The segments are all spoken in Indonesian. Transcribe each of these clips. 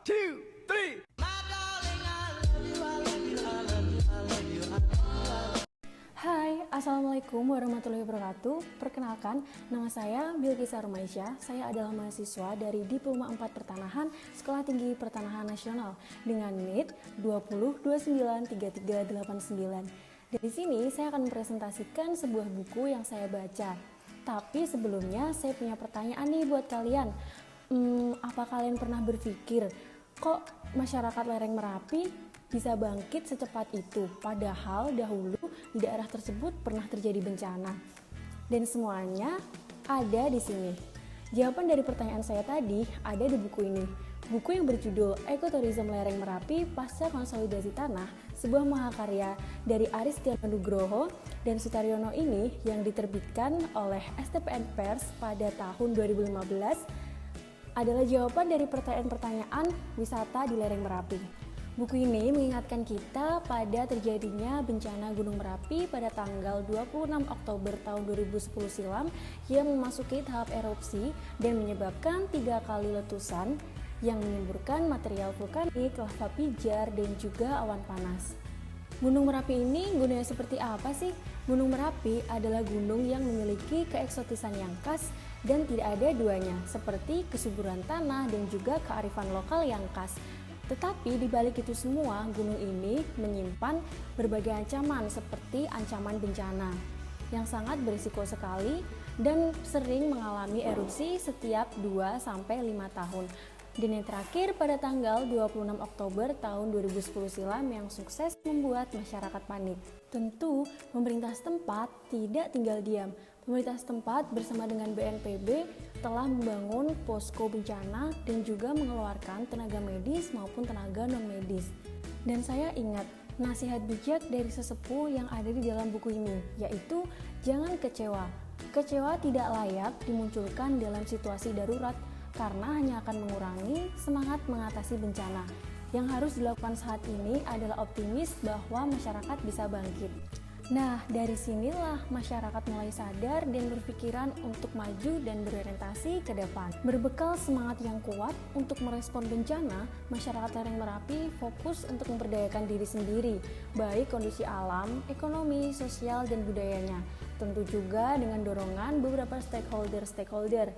two, three. Hai, Assalamualaikum warahmatullahi wabarakatuh. Perkenalkan, nama saya Bilqisa Rumaisyah. Saya adalah mahasiswa dari Diploma 4 Pertanahan Sekolah Tinggi Pertanahan Nasional dengan NIT 20293389. Dari sini saya akan mempresentasikan sebuah buku yang saya baca. Tapi sebelumnya saya punya pertanyaan nih buat kalian. Apa kalian pernah berpikir, kok masyarakat lereng Merapi bisa bangkit secepat itu, padahal dahulu di daerah tersebut pernah terjadi bencana? Dan semuanya ada di sini. Jawaban dari pertanyaan saya tadi ada di buku ini. Buku yang berjudul Ekoturism Lereng Merapi Pasca Konsolidasi Tanah, sebuah mahakarya dari Aris Nugroho dan Sutaryono ini yang diterbitkan oleh STPN Pers pada tahun 2015 adalah jawaban dari pertanyaan-pertanyaan wisata di lereng Merapi. Buku ini mengingatkan kita pada terjadinya bencana Gunung Merapi pada tanggal 26 Oktober tahun 2010 silam yang memasuki tahap erupsi dan menyebabkan 3 kali letusan yang menimbulkan material vulkanik, lava pijar, dan juga awan panas. Gunung Merapi ini gunanya seperti apa sih? Gunung Merapi adalah gunung yang memiliki keeksotisan yang khas dan tidak ada duanya, seperti kesuburan tanah dan juga kearifan lokal yang khas. Tetapi di balik itu semua, gunung ini menyimpan berbagai ancaman seperti ancaman bencana yang sangat berisiko sekali dan sering mengalami erupsi setiap 2-5 tahun. Dan yang terakhir pada tanggal 26 Oktober tahun 2010 silam yang sukses membuat masyarakat panik. Tentu pemerintah setempat tidak tinggal diam. Pemerintah setempat bersama dengan BNPB telah membangun posko bencana dan juga mengeluarkan tenaga medis maupun tenaga non-medis. Dan saya ingat nasihat bijak dari sesepuh yang ada di dalam buku ini, yaitu jangan kecewa. Kecewa tidak layak dimunculkan dalam situasi darurat karena hanya akan mengurangi semangat mengatasi bencana. Yang harus dilakukan saat ini adalah optimis bahwa masyarakat bisa bangkit. Nah, dari sinilah masyarakat mulai sadar dan berpikiran untuk maju dan berorientasi ke depan. Berbekal semangat yang kuat untuk merespon bencana, masyarakat lereng Merapi fokus untuk memberdayakan diri sendiri, baik kondisi alam, ekonomi, sosial, dan budayanya. Tentu juga dengan dorongan beberapa stakeholder.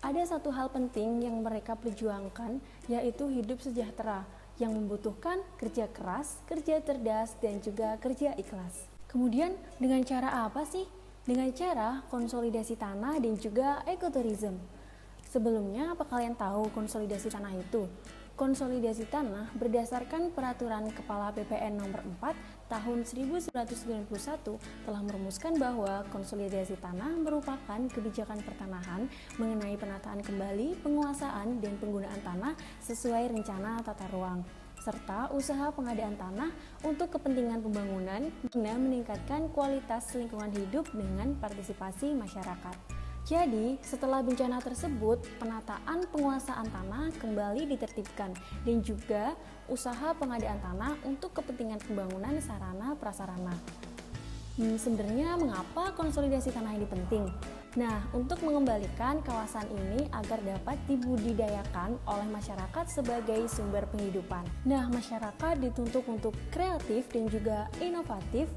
Ada satu hal penting yang mereka perjuangkan, yaitu hidup sejahtera, yang membutuhkan kerja keras, kerja cerdas, dan juga kerja ikhlas. Kemudian dengan cara apa sih? Dengan cara konsolidasi tanah dan juga ekoturism. Sebelumnya, apa kalian tahu konsolidasi tanah itu? Konsolidasi tanah berdasarkan peraturan Kepala BPN nomor 4 tahun 1991 telah merumuskan bahwa konsolidasi tanah merupakan kebijakan pertanahan mengenai penataan kembali, penguasaan, dan penggunaan tanah sesuai rencana tata ruang, serta usaha pengadaan tanah untuk kepentingan pembangunan guna meningkatkan kualitas lingkungan hidup dengan partisipasi masyarakat. Jadi, setelah bencana tersebut, penataan penguasaan tanah kembali ditertibkan dan juga usaha pengadaan tanah untuk kepentingan pembangunan sarana prasarana. Sebenarnya mengapa konsolidasi tanah ini penting? Nah, untuk mengembalikan kawasan ini agar dapat dibudidayakan oleh masyarakat sebagai sumber penghidupan. Nah, masyarakat dituntut untuk kreatif dan juga inovatif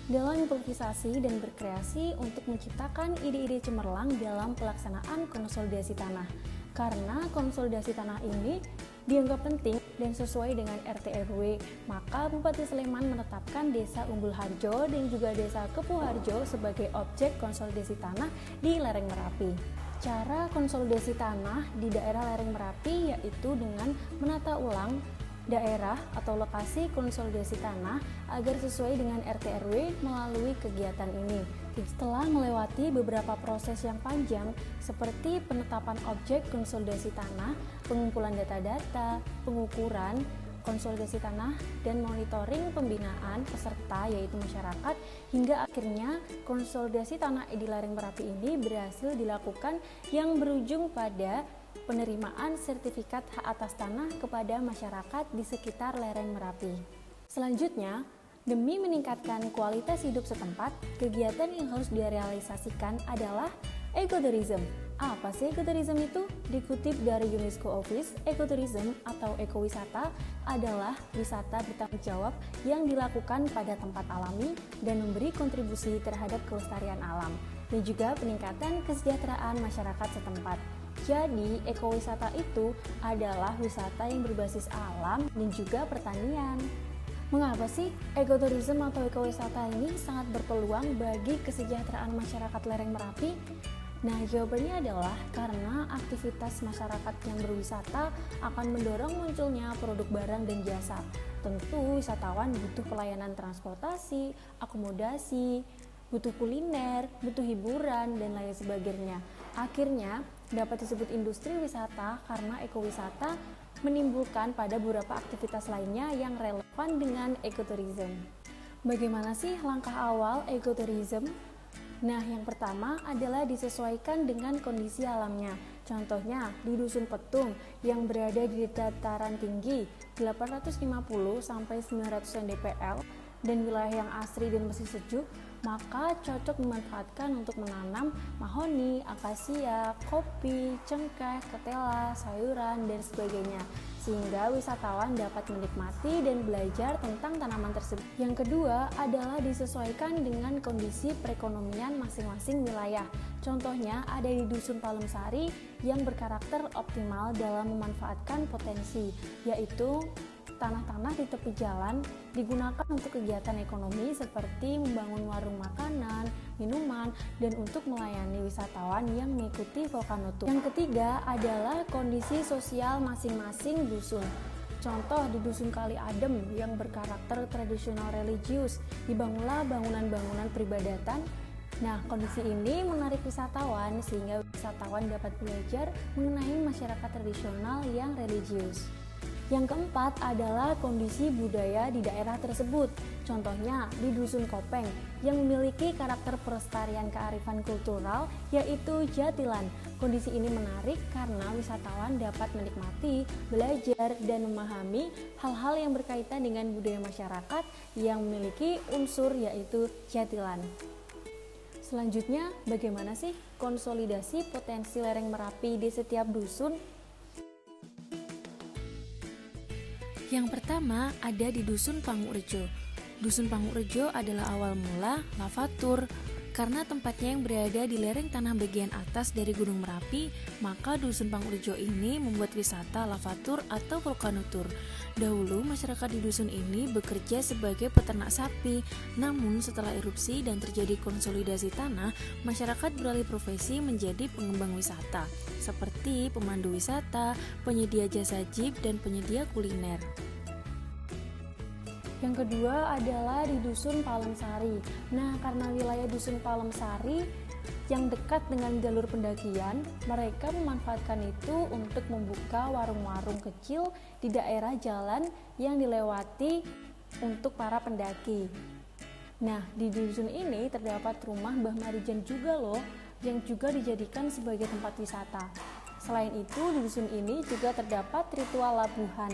dalam improvisasi dan berkreasi untuk menciptakan ide-ide cemerlang dalam pelaksanaan konsolidasi tanah. Karena konsolidasi tanah ini dianggap penting dan sesuai dengan RT RW, maka Bupati Sleman menetapkan Desa Umbul Harjo dan juga Desa Kepuharjo sebagai objek konsolidasi tanah di lereng Merapi. Cara konsolidasi tanah di daerah lereng Merapi yaitu dengan menata ulang daerah atau lokasi konsolidasi tanah agar sesuai dengan RT RW melalui kegiatan ini. Setelah melewati beberapa proses yang panjang seperti penetapan objek konsolidasi tanah, pengumpulan data-data, pengukuran konsolidasi tanah, dan monitoring pembinaan peserta yaitu masyarakat, hingga akhirnya konsolidasi tanah di lereng Merapi ini berhasil dilakukan yang berujung pada penerimaan sertifikat hak atas tanah kepada masyarakat di sekitar lereng Merapi. Selanjutnya, demi meningkatkan kualitas hidup setempat, kegiatan yang harus direalisasikan adalah ekoturism. Apa sih ekoturism itu? Dikutip dari UNESCO Office, ekoturism atau ekowisata adalah wisata bertanggung jawab yang dilakukan pada tempat alami dan memberi kontribusi terhadap kelestarian alam dan juga peningkatan kesejahteraan masyarakat setempat. Jadi, ekowisata itu adalah wisata yang berbasis alam dan juga pertanian. Mengapa sih ekoturism atau ekowisata ini sangat berpeluang bagi kesejahteraan masyarakat lereng Merapi? Nah, jawabannya adalah karena aktivitas masyarakat yang berwisata akan mendorong munculnya produk barang dan jasa. Tentu wisatawan butuh pelayanan transportasi, akomodasi, butuh kuliner, butuh hiburan, dan lain sebagainya. Akhirnya, dapat disebut industri wisata karena ekowisata menimbulkan pada beberapa aktivitas lainnya yang relevan dengan ekoturism. Bagaimana sih langkah awal ekoturism? Nah, yang pertama adalah disesuaikan dengan kondisi alamnya. Contohnya, di Dusun Petung yang berada di dataran tinggi 850 sampai 900 mdpl dan wilayah yang asri dan masih sejuk, maka cocok dimanfaatkan untuk menanam mahoni, akasia, kopi, cengkeh, ketela, sayuran, dan sebagainya, sehingga wisatawan dapat menikmati dan belajar tentang tanaman tersebut. Yang kedua adalah disesuaikan dengan kondisi perekonomian masing-masing wilayah. Contohnya ada di Dusun Palem-Sari yang berkarakter optimal dalam memanfaatkan potensi, yaitu tanah-tanah di tepi jalan digunakan untuk kegiatan ekonomi seperti membangun warung makanan, minuman, dan untuk melayani wisatawan yang mengikuti Volcanotour. Yang ketiga adalah kondisi sosial masing-masing dusun. Contoh di Dusun Kali Adem yang berkarakter tradisional religius, dibangunlah bangunan-bangunan peribadatan. Nah, kondisi ini menarik wisatawan sehingga wisatawan dapat belajar mengenai masyarakat tradisional yang religius. Yang keempat adalah kondisi budaya di daerah tersebut. Contohnya di Dusun Kopeng yang memiliki karakter pelestarian kearifan kultural yaitu Jatilan. Kondisi ini menarik karena wisatawan dapat menikmati, belajar, dan memahami hal-hal yang berkaitan dengan budaya masyarakat yang memiliki unsur yaitu Jatilan. Selanjutnya, bagaimana sih konsolidasi potensi lereng Merapi di setiap dusun? Yang pertama ada di Dusun Pangukrejo. Dusun Pangukrejo adalah awal mula lavatur. Karena tempatnya yang berada di lereng tanah bagian atas dari Gunung Merapi, maka Dusun Pangukrejo ini membuat wisata lavatur atau Volcanotour. Dahulu masyarakat di dusun ini bekerja sebagai peternak sapi, namun setelah erupsi dan terjadi konsolidasi tanah, masyarakat beralih profesi menjadi pengembang wisata, seperti pemandu wisata, penyedia jasa jeep, dan penyedia kuliner. Yang kedua adalah di Dusun Palem-Sari. Nah, karena wilayah Dusun Palem-Sari yang dekat dengan jalur pendakian, mereka memanfaatkan itu untuk membuka warung-warung kecil di daerah jalan yang dilewati untuk para pendaki. Nah, di dusun ini terdapat rumah Mbah Marijan juga loh, yang juga dijadikan sebagai tempat wisata. Selain itu, di dusun ini juga terdapat ritual labuhan.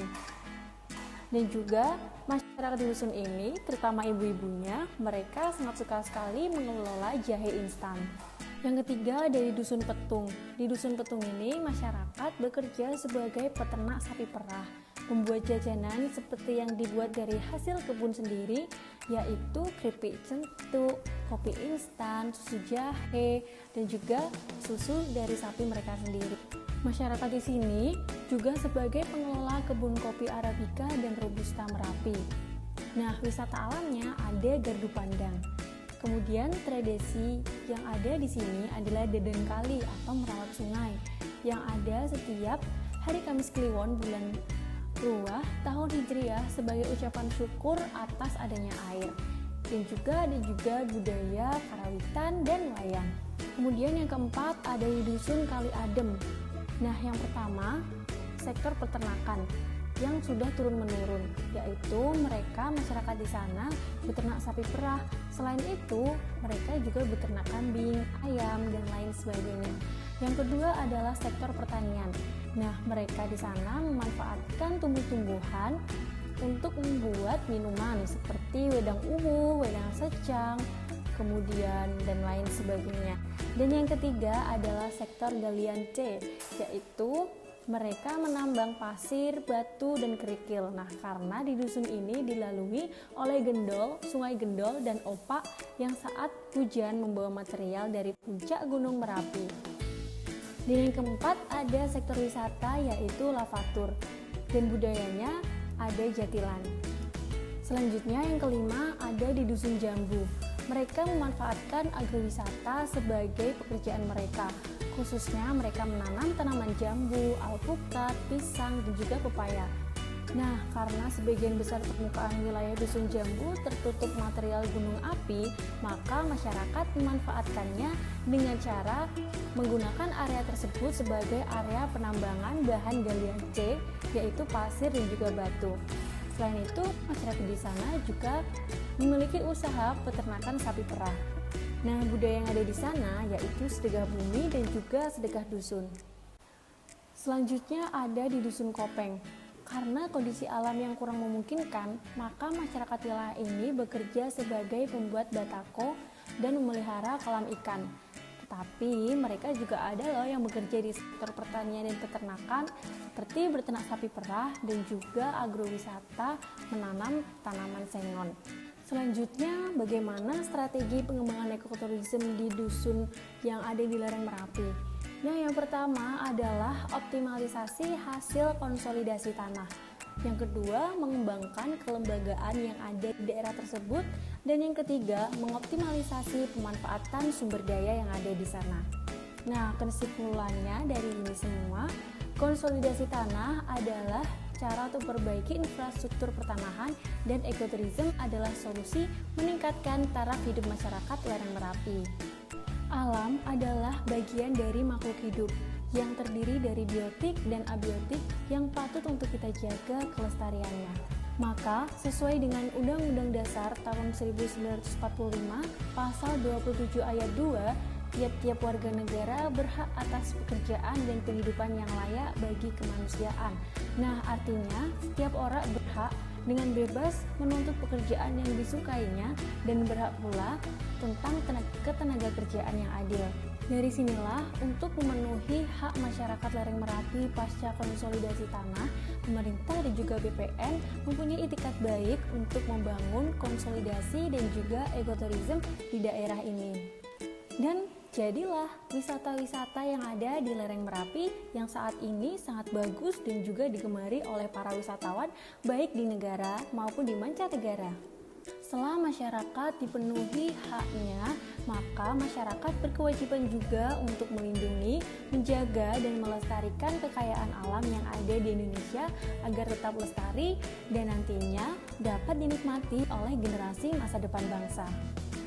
Dan juga masyarakat di dusun ini, terutama ibu-ibunya, mereka sangat suka sekali mengelola jahe instan. Yang ketiga dari Dusun Petung. Di Dusun Petung ini masyarakat bekerja sebagai peternak sapi perah, membuat jajanan seperti yang dibuat dari hasil kebun sendiri, yaitu keripik centuk, kopi instan, susu jahe, dan juga susu dari sapi mereka sendiri. Masyarakat di sini juga sebagai pengelola kebun kopi Arabica dan Robusta Merapi. Nah, wisata alamnya ada Gardu Pandang. Kemudian tradisi yang ada di sini adalah deden kali atau merawat sungai yang ada setiap hari Kamis Kliwon bulan Ruah tahun Hijriah sebagai ucapan syukur atas adanya air. Dan juga ada budaya karawitan dan wayang. Kemudian yang keempat ada di Dusun Kali Adem. Nah, yang pertama sektor peternakan yang sudah turun-menurun, yaitu mereka masyarakat di sana beternak sapi perah. Selain itu, mereka juga beternak kambing, ayam, dan lain sebagainya. Yang kedua adalah sektor pertanian. Nah, mereka di sana memanfaatkan tumbuh-tumbuhan untuk membuat minuman seperti wedang ungu, wedang secang, kemudian dan lain sebagainya. Dan yang ketiga adalah sektor galian C, yaitu mereka menambang pasir, batu, dan kerikil. Nah, karena di dusun ini dilalui oleh Gendol, Sungai Gendol, dan Opak yang saat hujan membawa material dari puncak Gunung Merapi. Dan yang keempat ada sektor wisata, yaitu Lavatur, dan budayanya ada Jatilan. Selanjutnya yang kelima ada di Dusun Jambu. Mereka memanfaatkan agrowisata sebagai pekerjaan mereka. Khususnya mereka menanam tanaman jambu, alpukat, pisang, dan juga pepaya. Nah, karena sebagian besar permukaan wilayah Dusun Jambu tertutup material gunung api, maka masyarakat memanfaatkannya dengan cara menggunakan area tersebut sebagai area penambangan bahan galian C, yaitu pasir dan juga batu. Selain itu, masyarakat di sana juga memiliki usaha peternakan sapi perah. Nah, budaya yang ada di sana yaitu sedekah bumi dan juga sedekah dusun. Selanjutnya ada di Dusun Kopeng. Karena kondisi alam yang kurang memungkinkan, maka masyarakat wilayah ini bekerja sebagai pembuat batako dan memelihara kolam ikan. Tetapi mereka juga ada loh yang bekerja di sektor pertanian dan peternakan seperti berternak sapi perah dan juga agrowisata menanam tanaman sengon. Selanjutnya, bagaimana strategi pengembangan ekoturism di dusun yang ada di lereng Merapi? Nah, yang pertama adalah optimalisasi hasil konsolidasi tanah. Yang kedua, mengembangkan kelembagaan yang ada di daerah tersebut. Dan yang ketiga, mengoptimalisasi pemanfaatan sumber daya yang ada di sana. Nah, kesimpulannya dari ini semua, konsolidasi tanah adalah cara untuk memperbaiki infrastruktur pertanahan, dan ekoturism adalah solusi meningkatkan taraf hidup masyarakat lereng Merapi. Alam adalah bagian dari makhluk hidup yang terdiri dari biotik dan abiotik yang patut untuk kita jaga kelestariannya. Maka, sesuai dengan Undang-Undang Dasar tahun 1945, Pasal 27 ayat 2, tiap-tiap warga negara berhak atas pekerjaan dan kehidupan yang layak bagi kemanusiaan. Nah, artinya setiap orang berhak dengan bebas menuntut pekerjaan yang disukainya dan berhak pula tentang ketenaga kerjaan yang adil. Dari sinilah, untuk memenuhi hak masyarakat lereng Merapi pasca konsolidasi tanah, pemerintah dan juga BPN mempunyai itikat baik untuk membangun konsolidasi dan juga ekoturism di daerah ini. Dan jadilah wisata-wisata yang ada di lereng Merapi yang saat ini sangat bagus dan juga digemari oleh para wisatawan baik di negara maupun di mancanegara. Setelah masyarakat dipenuhi haknya, maka masyarakat berkewajiban juga untuk melindungi, menjaga, dan melestarikan kekayaan alam yang ada di Indonesia agar tetap lestari dan nantinya dapat dinikmati oleh generasi masa depan bangsa.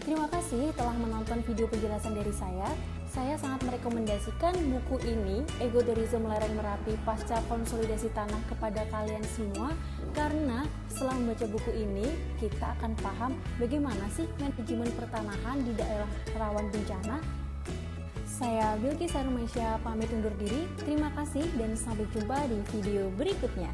Terima kasih telah menonton video penjelasan dari saya. Saya sangat merekomendasikan buku ini, Ekoturism Lereng Merapi Pasca Konsolidasi Tanah, kepada kalian semua, karena setelah membaca buku ini, kita akan paham bagaimana sih manajemen pertanahan di daerah rawan bencana. Saya Bilqis Sarumaisya pamit undur diri. Terima kasih dan sampai jumpa di video berikutnya.